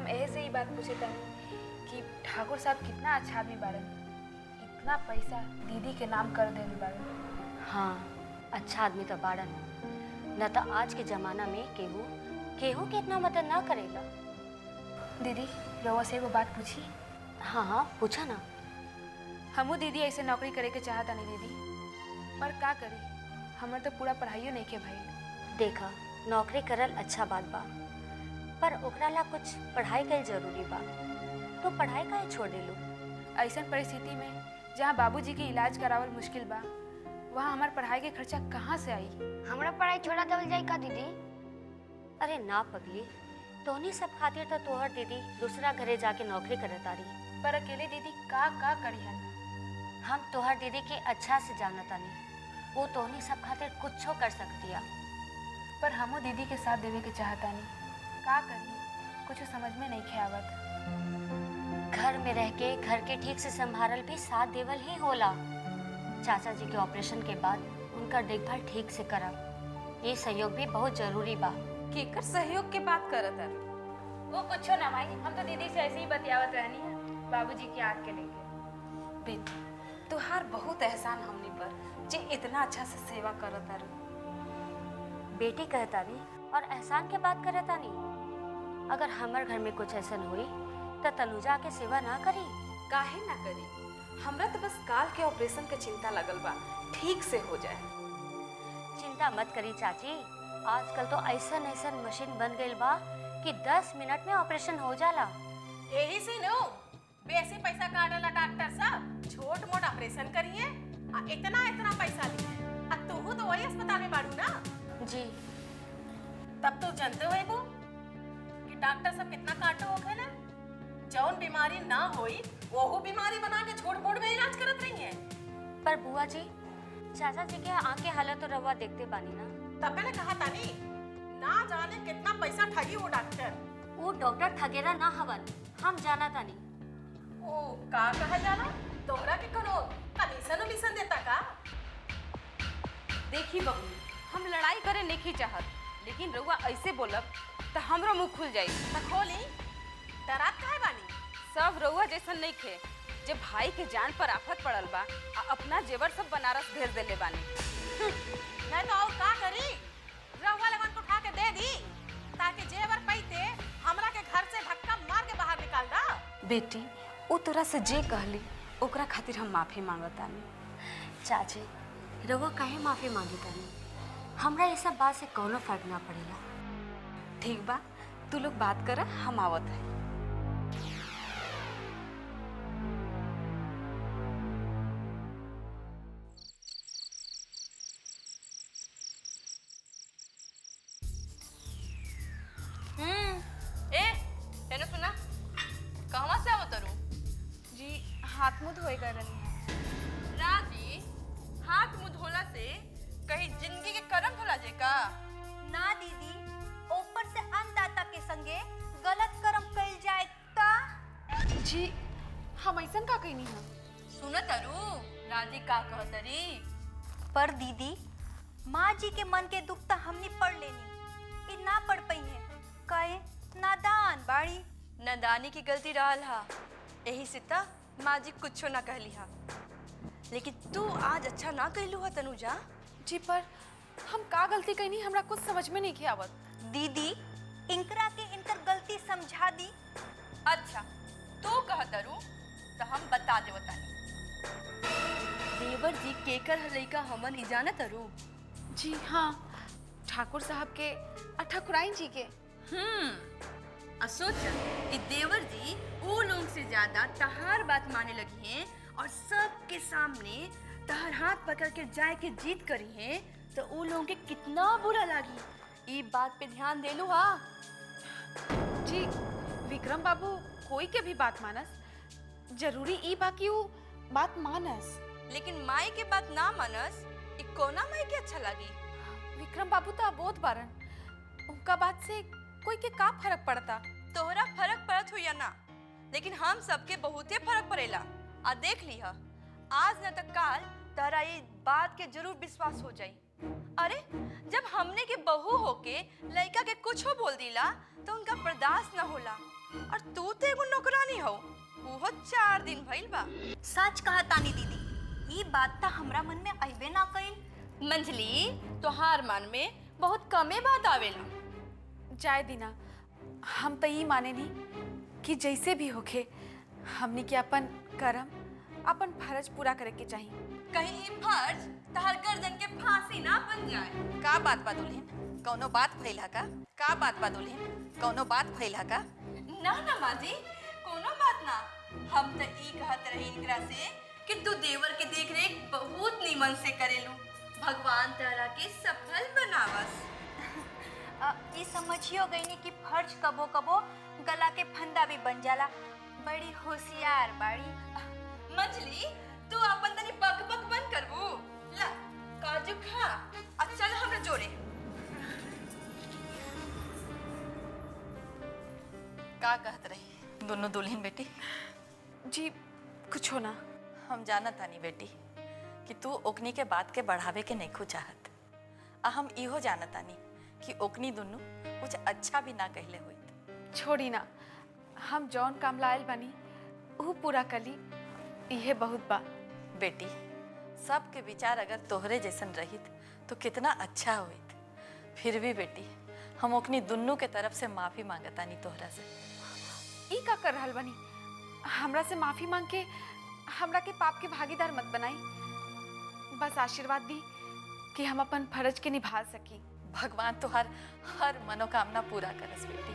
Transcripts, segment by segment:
हम ऐसे ही बात पूछे था कि ठाकुर साहब कितना अच्छा आदमी बाड़न, इतना पैसा दीदी के नाम कर देने बाड़न। हाँ, अच्छा आदमी तो बाड़न, न तो आज के जमाना में केहू केहू के इतना मदद ना करेला। दीदी रउआ से एगो बात पूछी? हाँ हाँ, पूछा ना। हमू दीदी ऐसे नौकरी करे के चाहता नहीं दीदी, पर का करी, हमार तो पूरा पढ़ाइयो नहीं के भाई। देखा, नौकरी करल अच्छा बात बा, पर ओकरा ला कुछ पढ़ाई कल जरूरी बा। तो पढ़ाई काहे छोड़ देलू? ऐसा परिस्थिति में जहाँ बाबूजी के इलाज करावल मुश्किल बा, वहाँ हमार पढ़ाई के खर्चा कहाँ से आई? हमरा पढ़ाई छोड़ा देवल जाई का दीदी? अरे ना पगली, तोहनी सब खातिर तो तोहर दीदी दूसरा घरे जाके नौकरी करत आरी। पर अकेले दीदी का करी हन? हम तोहर दीदी के अच्छा से जानतानी, वो तोहनी सब खातिर कुछो कर सकतिया। पर हमू दीदी के साथ देवे के चाहता नहीं, का करी कुछ समझ में नहीं खे आवत। घर में रह के घर के ठीक से संभालल भी साथ देवल ही होला। चाचा जी के ऑपरेशन के बाद उनका देखभाल ठीक से करब, ये सहयोग भी बहुत जरूरी बा। केकर सहयोग के बात करत है? वो कुछो ना माई, हम तो दीदी से ऐसे ही बतियावत रहनी है बाबूजी की आग के लेके। बेटी, तुहार बहुत एहसान हमनी पर जे इतना अच्छा से सेवा करत है। बेटी कहतानी और एहसान के बात करतानी। अगर हमार घर में कुछ ऐसा हुई तो तनुजा के सेवा ना करी? काहे ना करी, हमरा तो बस काल के ऑपरेशन के चिंता लगल बा, ठीक से हो जाए। चिंता मत करी चाची, आजकल तो ऐसा मशीन बन गई बा कि 10 मिनट में ऑपरेशन हो जाला। यही से नो बेसी पैसा काटेला डॉक्टर साहब, छोट मोट ऑपरेशन करिए आ इतना पैसा लिए। आ तू तो वही अस्पताल में बाड़ू ना? जी। तब तो जानते हो वो कि डॉक्टर सब कितना काटो होखे ना। जौन बीमारी ना होई वो बीमारी बना के छोट मोट में इलाज करत रही है। पर बुआ जी, चाचा जी के आँख के हालत तो रवा देखते बानी ना। तब मैंने कहा था नी, ना जाने कितना पैसा ठगी वो डॉक्टर। वो डॉक्टर ठगेरा ना हवन, हम जाना तानी। ओ का कहा जाला? तोहरा के कोनो कमीशन देता का? देखी बहू, हम लड़ाई करे नहीं चाहत, लेकिन रउआ ऐसे बोलब तो हमरो मुंह खुल जाई। त खोली, डरात काहे बानी? सब रउआ जैसन नहीं खे, जब भाई के जान पर आफत पड़ल बा आ अपना जेवर सब बनारस भेज देले बानी। नहीं तो और का करी? रउआ लगन को उठा के दे दी ताकि जेवर पैते हमरा के घर से धक्का मार के बाहर निकाल दा। बेटी, वो तोरा से जे कहली ओकरा खातिर हम माफी मांगतानी। चाची, रवा काहे माफी मांगी तानी? हमरा ये सब बात से कोनो फर्क ना पड़ेला। ठीक बा, तू लोग बात कर, हम आवत है। तेने सुना? कहवा से आवत रू? जी हाथ मुँह धोए कर रही है। राजी, हाथ मुंह धोला से कहीं जिंदगी के कर्म धोला जे का? ना दीदी, ऊपर से अन्नदाता के संगे गलत कर्म कइल जाए ता? जी हम ऐसा का कही नहीं है। सुनत अरू राजी का कहतरी? पर दीदी, माँ जी के मन के दुख तो हमने पढ़ लेनी, इ ना पढ़ पई है। कहे नादान बाड़ी। नदानी की गलती रहल हा, यही से ता माँ जी कुछो ना कहली हा। लेकिन तू आज अच्छा ना कहलू हा तनुजा। जी पर हम का गलती कही, हमरा कुछ समझ में नहीं खे आवत। दीदी, इनकरा के इनकर गलती समझा दी। अच्छा तू कहतरू तो हम बता देवतानी। देवर जी केकर लइका हमन ई जानत अरू? जी हाँ, ठाकुर साहब के ठकुराइन जी के। सोच कि देवर जी वो लोग से ज्यादा तहार बात माने लगी हैं और सबके सामने तहार हाथ पकड़ के जाए के जीत करी हैं, तो वो लोगों के कितना बुरा लगी। ये बात पे ध्यान दे लो। हाँ जी, विक्रम बाबू कोई के भी बात मानस, जरूरी ई बाकी वो बात मानस। लेकिन माई के बात ना मानस, कोना माई के अच्छा लगी? विक्रम बाबू तो अबोध बारन, उनका बात से कोई के का फर्क पड़ता? तोहरा फर्क पड़त हो या ना, लेकिन हम सबके बहुते फर्क पड़ेला। आ देख लिहा, आज न तक काल तहरा ये बात के जरूर विश्वास हो जाई। अरे जब हमने के बहू होके लड़का के कुछ हो बोल दिला तो उनका बर्दाश्त न होला। और तू तो एगो नौकरानी हो, वो 4 दिन भइल बा। सच कहा तानी दीदी, ये बात तो हमरा मन में आइबे ना कइल। मंजली, तोहार मन में बहुत कमे बात आवेला। जाए दीना, हम तो ये माने नहीं कि जैसे भी होखे हमनी के अपन कर्म, अपन फर्ज पूरा करे के चाहिए। कहीं ई फर्ज तहर गर्दन के फांसी ना बन जाए। का बात बा दुल्हन? कौनो बात भइल हा का? का बात बा दुल्हन? कौनो बात भइल हा का? ना ना माजी, कोनो बात ना। हम तो ई कहत रही इनकरा से कि तू देवर के देख रेख बहुत नीमन से करेलू। भगवान तारा के सफल बनावस। ये समझियो गईनी कि फर्ज कबो कबो गला के फंदा भी बन जाला। बड़ी होशियार बाड़ी। मंजली, तू अपन तनी बक बक बंद करबू। ला काजू खा, चल हमरा जोड़े। का कहत रही दोनों दुल्हन बेटी? जी कुछ हो ना। हम जानत तानी बेटी कि तू ओकनी के बात के बढ़ावे के नहीं चाहत। आ हम इहो जानत तानी कि ओकनी दुनू कुछ अच्छा भी ना कहले होइत। छोड़ी ना, हम जौन काम लायल बनी वो पूरा कली, इहे बहुत बा। बेटी, सबके विचार अगर तोहरे जैसन रहित तो कितना अच्छा होइत। फिर भी बेटी, हम ओकनी दुनू के तरफ से माफी मांगतानी तोहरा से। ई का कर रहल बनी? हमरा से माफी मांग के हमरा के पाप के भागीदार मत बनाई। बस आशीर्वाद दी कि हम अपन फर्ज के निभा सकी। भगवान तुहार हर मनोकामना पूरा करस बेटी।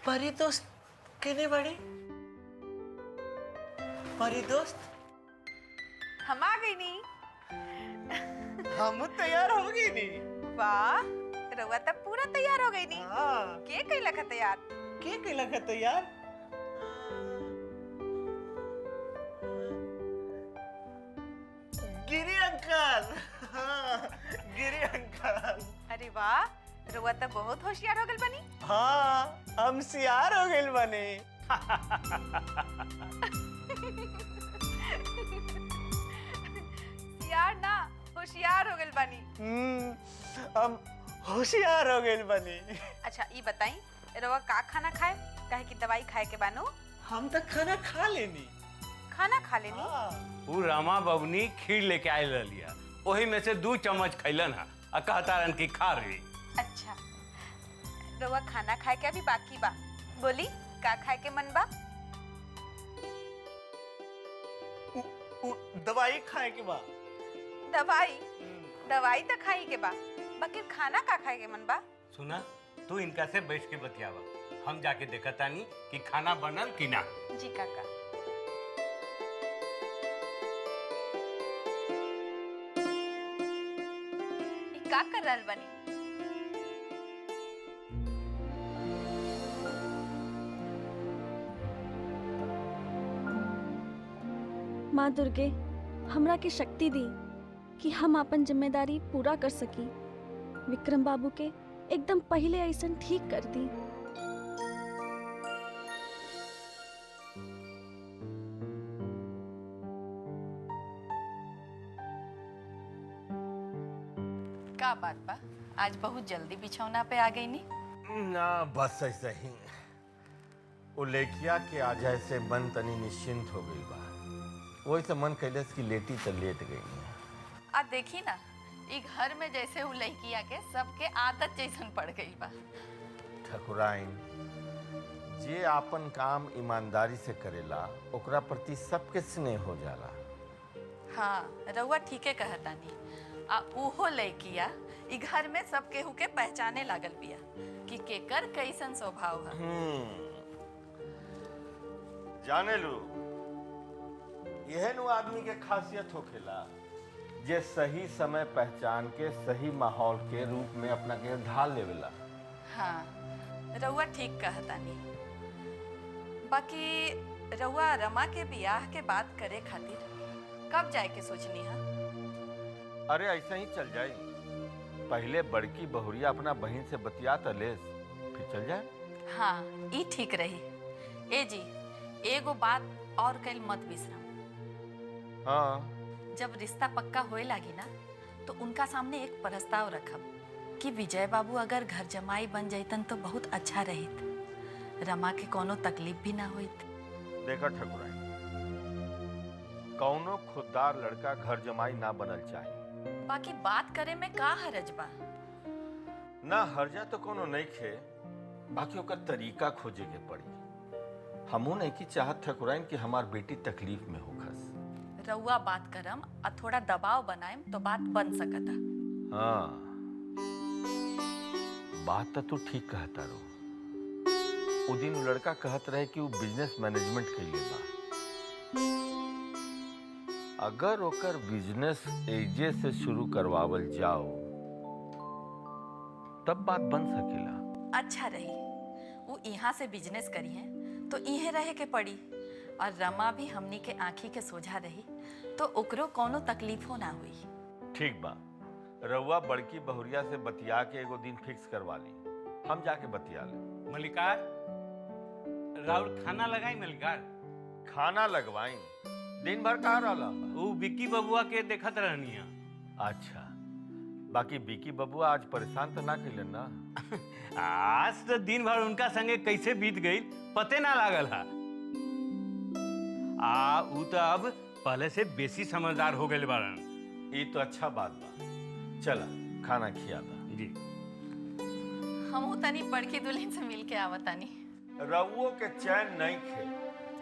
परी दोस्त केने बड़ी? परी दोस्त, हम आ गई नी। हम तैयार हो गई नी। वाह, रउआ तब पूरा तैयार हो गई नी। हाँ, के कैला का तैयार? के कैला का तैयार? गिरी अंकल। हाँ, गिरी अंकल। अरे वाह, रउआ तब बहुत होशियार हो गल बनी। हाँ, हम सियार हो गइल बने। यार ना, होशियार हो गल बनी। हम होशियार हो गइल बनी। अच्छा ई बताई, रउआ का खाना खाए? काहे कि दवाई खाए के बानो। हम तो खाना खा लेनी। खाना खा लेनी? हाँ। उ रामा बबनी खीर लेके आयल रहिया, ओही में से 2 चम्मच खैलन हा आ कहता रन की खा रही। अच्छा, रउआ खाना खाए के अभी बाकी बा। बोली का खाए के मन बा? दवाई खाए के बाद। दवाई? दवाई तो खाई के बा, बाकी खाना का खाए के मन बा? सुना, तू इनका से बैठ के बतियावा, हम जाके देखतानी कि खाना बनल कि ना। जी काका। ई का कर रहल बनी? माँ दुर्गे हमरा के शक्ति दी कि हम अपन जिम्मेदारी पूरा कर सकी। विक्रम बाबू के एकदम पहले ऐसन ठीक कर दी। का बात बा, आज बहुत जल्दी बिछौना पे आ गई नी? ना बस ऐसे ही। वो लेकिया के आ जाए से मन तनी निश्चिंत हो गई बा। वही से मन कैलस की लेटी तो लेट गई। आ देखी ना, ई घर में जैसे उ लड़किया के सबके आदत जैसन पड़ गई बा। ठकुराइन, जे आपन काम ईमानदारी से करेला ओकरा प्रति सबके स्नेह हो जाला। हाँ, रउआ ठीके कहतानी। आ उहो लड़किया ई घर में सब केहू के पहचाने लागल बिया कि केकर कैसन स्वभाव है। जाने लो, यह नु आदमी के खासियत होखेला जे सही समय पहचान के सही माहौल के रूप में अपना के ढाल लेवेला। हाँ, रउआ ठीक कहतानी। बाकी रउआ रमा के बियाह के बात करे खातिर कब जाए के सोचनी है? अरे ऐसा ही चल जाए। पहले बड़की बहुरिया अपना बहन से बतिया तो लेस, फिर चल जाए। हाँ, ई ठीक रही। ए जी, एगो बात और कल मत बिसरम। हाँ, जब रिश्ता पक्का होए लागी ना तो उनका सामने एक प्रस्ताव रखब। कि विजय बाबू अगर घर जमाई बन जातन तो बहुत अच्छा रहित, रमा के कोनो तकलीफ भी ना होइत। देखा ठकुराइन, कौनो खुददार लड़का घर जमाई ना बनल चाहिए। बाकी बात करे में का हरज बा? ना हर्जा तो कोनो नहीं खे, बाकी ओकर तरीका खोजे के पड़ी। हमू नहीं की चाहत ठकुराइन कि हमार बेटी तकलीफ में होखस। रउआ बात करम और थोड़ा दबाव बनाएम तो बात बन सकता। हाँ, बात तो तू ठीक कहता रो। वो दिन वो लड़का कहत रहे कि वो बिजनेस मैनेजमेंट के लिए बा। अगर ओकर बिजनेस एजे से शुरू करवावल जाओ तब बात बन सकेला। अच्छा रही, वो यहाँ से बिजनेस करी है तो इहे रहे के पड़ी, और रमा भी हमनी के आँखी के सोझा रही तो ओकरो कोनो तकलीफो ना हुई। ठीक बा, रउआ बड़की बहुरिया से बतिया के एगो दिन फिक्स करवा ली, हम जाके बतिया ले। मलिकार, राउर खाना लगाई मलिकार। खाना लगवाई, दिन भर कहाँ रहला? वो विक्की बबुआ के देखत रहनी है। अच्छा, बाकी विक्की बबुआ आज परेशान तो ना कैलन ना? आज तो दिन भर उनका संगे कैसे बीत गई पते ना लागल हा। ऊ तो अब पहले से बेसी समझदार हो गए बारन। ये तो अच्छा बात बा। चला खाना खिया दा। जी, हम तनी बड़की दुल्हन से मिल के आवतानी। रउओ के चैन नहीं खे,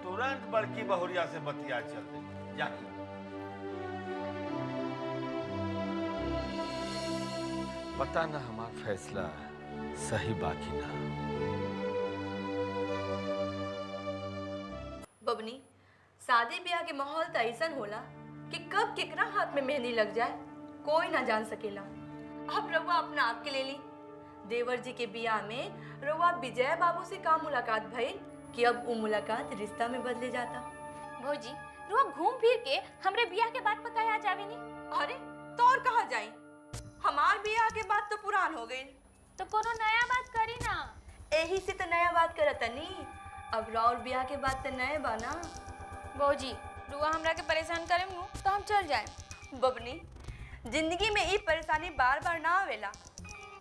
तुरंत बड़की बहुरिया से बतिया चल दे। जा पता ना हमार फैसला सही बाकी ना। बबनी, शादी ब्याह के माहौल तो ऐसा होला कि कब केकरा हाथ में मेहंदी लग जाए कोई ना जान सकेला। अब रउआ अपना आप के ले ली। देवर जी के ब्याह में रउआ विजय बाबू से का मुलाकात भइल कि अब वो मुलाकात रिश्ता में बदले जाता। भौजी, रुआ घूम फिर के हमरे बियाह के बात पकाया जावे नी। अरे तो और कहाँ जाई? हमार ब्याह के बात तो पुरान हो गई। तो कोनो नया बात करी ना। यही से तो नया बात करता नी। अब राउर ब्याह के बात तो नए बाना। भौजी, रुआ हमरा के परेशान करे नु तो हम चल जाए। बबनी, जिंदगी में ई परेशानी बार बार ना आवेला।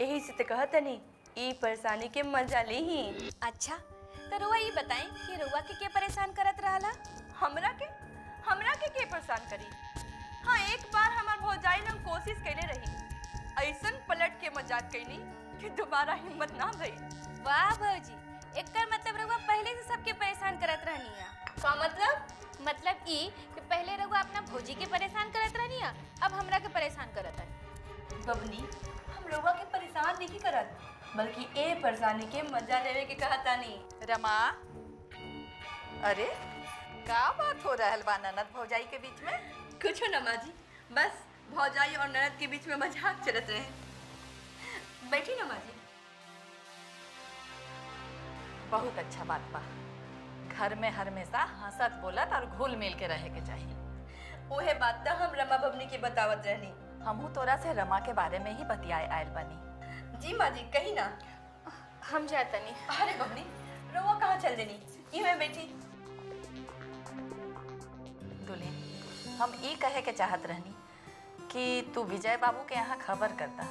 यही से तो कहता नी, ई परेशानी के मजा ली ही। अच्छा, तो रुआ ये बताएं कि रुआ के परेशान करत रहला? हमरा के परेशान करी? हाँ, एक बार हमार भौजाई ने कोशिश कैले रही, ऐसन पलट के मजाक कैली कि दोबारा हिम्मत ना भई। वाह भौजी, एकर मतलब रुआ पहले से सबके परेशान करत रहनी है। का मतलब? मतलब ई कि पहले रुआ अपना भौजी के परेशान करत रहनी है, अब हमरा के परेशान करत है। बबनी, हम रउआ के परेशान नहीं करत, बल्कि ए परेशानी के मजा लेवे के कहता नहीं। रमा, अरे का बात हो रहल बा ननद भौजाई के बीच में? कुछ ना माँ जी, बस भौजाई और ननद के बीच में मजाक चलत रहे। बैठी ना माँ जी। बहुत अच्छा बात बा। घर में हमेशा हंसत बोलत और घुल मिल के रहे के चाहिए। ओहे बात तो हम रमा बबनी की बतावत रहनी। हमहू तोरा से रमा के बारे में ही बतियाए आयल बनी। जी माँ जी, कही ना। हम जाता नहीं। अरे बबनी, रउआ कहाँ चल देनी? मैं बैठी। दुल्हन, हम ये कहे के चाहत रहनी कि तू विजय बाबू के यहाँ खबर करता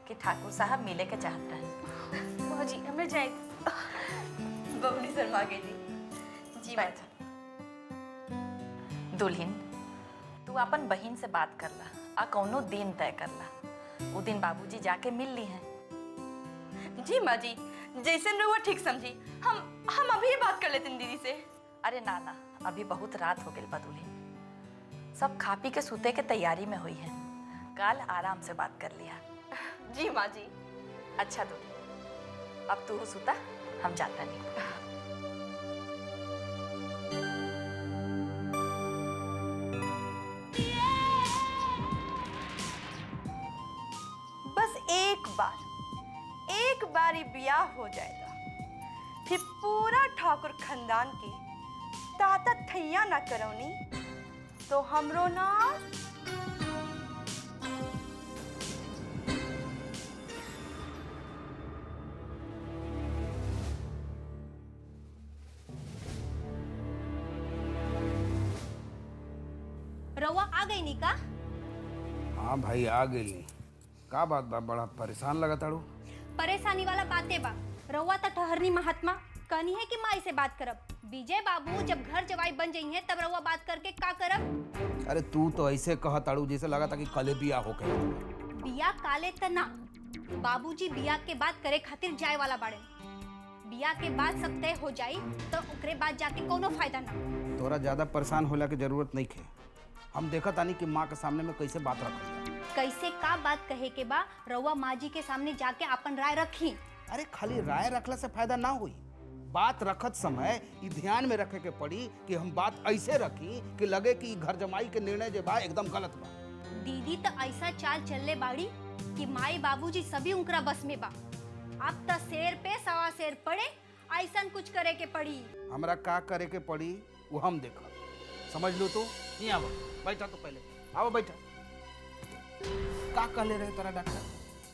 कि ठाकुर साहब मिले के चाहत रहनी। भौजी, हमें जाए। बबनी शर्मा गई। जी माँ जी। दुल्हन, तू अपन बहन से बात कर ला आ कौनो दिन तय कर ला। वो दिन बाबूजी जाके मिल ली हैं। जी माँ जी, जैसे रउआ ठीक समझी। हम अभी बात कर लेते हैं दीदी से। अरे ना ना, अभी बहुत रात हो गई बा दुल्हन। सब खा पी के सूते के तैयारी में हुई है। कल आराम से बात कर लिया। जी माँ जी। अच्छा दुल्हन, अब तू सूता, हम जाता नहीं। बस एक बार ही ब्याह हो जाएगा, फिर पूरा ठाकुर खानदान की ताता थैया ना करौनी तो हमरो ना। रउआ आ गई नी का? हाँ भाई, आ गई। का बात बा, बड़ा परेशान लगा ताड़ू। परेशानी वाला बातें बा। रउआ तो ठहरनी महात्मा कहनी है कि माई से बात करब। विजय बाबू जब घर जवाई बन जाई हैं तब रउआ बात करके का करब? अरे तू तो ऐसे कह ताड़ू जैसे लगा था कि कले बिया हो गए। बिया काले त ना, बाबूजी बिया के बाद करे खातिर जाए वाला बाड़े। बिया के बाद सब तय हो जाई तो ओकरे बाद जाके कोनो फायदा ना। तोरा ज्यादा परेशान होला की जरूरत नहीं खे। हम देखा तानी कि माँ के सामने में कैसे बात रखी। कैसे का बात कहे के बा? रउआ माँ जी के सामने जाके अपन राय रखी। अरे खाली राय रखला से फायदा ना हुई। बात रखत समय ई ध्यान में रखे के पड़ी कि हम बात ऐसे रखी कि लगे कि घर जमाई के निर्णय जो बा एकदम गलत बा। दीदी तो ऐसा चाल चलले बाड़ी कि माई बाबूजी सभी उनकरा बस में बा। अब तो शेर पे सवा शेर पड़े, ऐसा कुछ करे के पड़ी। हमरा का करे के पड़ी वो हम देखा। समझ लो तो नहीं आवा। बैठा तो पहले आओ बैठा। का कहले रहे तोरा डॉक्टर?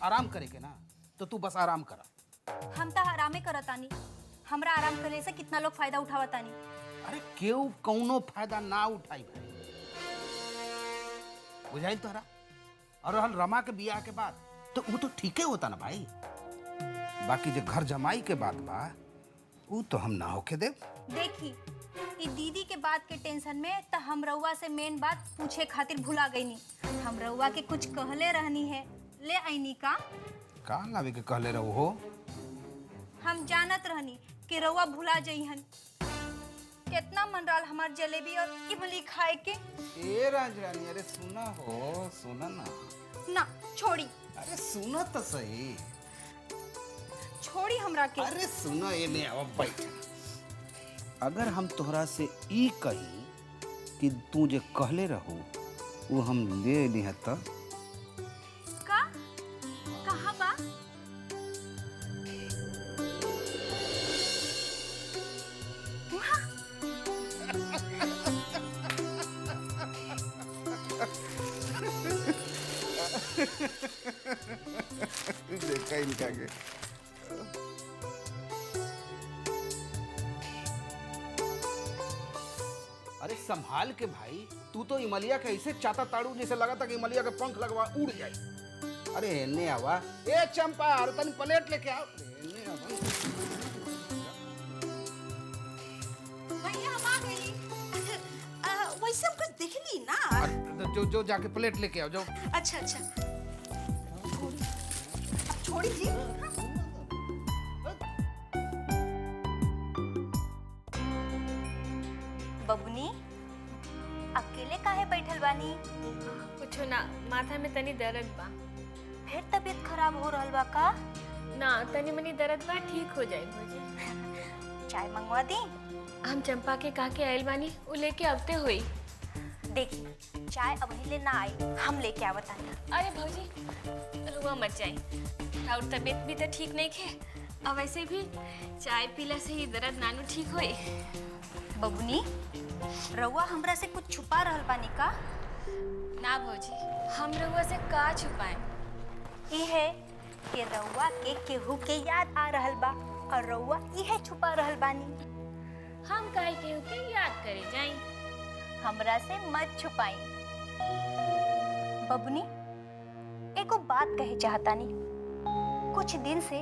आराम करे के ना, तो तू बस आराम करा। हम तो आरामे करतानी। हमरा आराम करे से कितना लोग फायदा उठावतानी। अरे केहू कौनो फायदा ना उठाई भाई, बुझाई तोहरा? और रहल रमा के बियाह के बाद तो वो तो ठीक होता ना भाई। बाकी जो घर जमाई के बात बा वो तो हम ना होके दे। देखी ई दीदी के बात के टेंशन में तो हम रउआ से मेन बात पूछे खातिर भुला गई नी। हम रउआ के कुछ कहले रहनी है, ले आईनी का लावे के कहले रहो हो? हम जानत रहनी कि रउआ भुला जइहन। कितना मन रहल हमार जलेबी और इमली खाए के। ए राजरानी, अरे सुना हो, सुना ना। ना छोड़ी। अरे सुनो तो सही। छोड़ी हमरा के। अरे सुनो, ये में आओ बैठ। अगर हम तोहरा से ई कही कि तू जे कहले रहो वो हम ले लिया तो का कहाँ बा? देखा इनका के। अरे संभाल के भाई, तू तो इमलिया के ऐसे चाता ताड़ू जैसे लगा था कि इमलिया के पंख लगवा उड़ जाए। अरे एने आवा। ए चंपा, अरे तनी प्लेट लेके आओ। एने आवा। भैया हम आ गई। वैसे हम कुछ देख ली ना। अरे जो जाके प्लेट लेके आओ, जाओ। अच्छा अच्छा, छोड़ी जी। बबुनी अकेले काहे बैठल बानी? कुछ ना, माथा में तनी दर्द बा। फिर तबीयत खराब हो रहल बा का? ना, तनी मनी दर्द बा, ठीक हो जाए भौजी। चाय मंगवा दी? हम चंपा के कहा के आयल बानी, उ लेके अबते हुई। देखी चाय अब ले ना आई, हम लेके आवतानी। अरे भौजी रुआ मत जाई, और तबीयत भी तो ठीक नहीं खे। अब वैसे भी चाय पीला से ही दर्द नानू ठीक होई। बबुनी रउआ हमरा से कुछ छुपा रहल बानी का? ना भौजी, हम रउआ से का छुपाएं? ई है कि रउआ के केहू के याद आ रहल बा और रउआ इहे छुपा रहल बानी। हम काहे केहू के याद करे जाई? हमरा से मत छुपाई। बबुनी एगो बात कहे चाहतानी। कुछ दिन से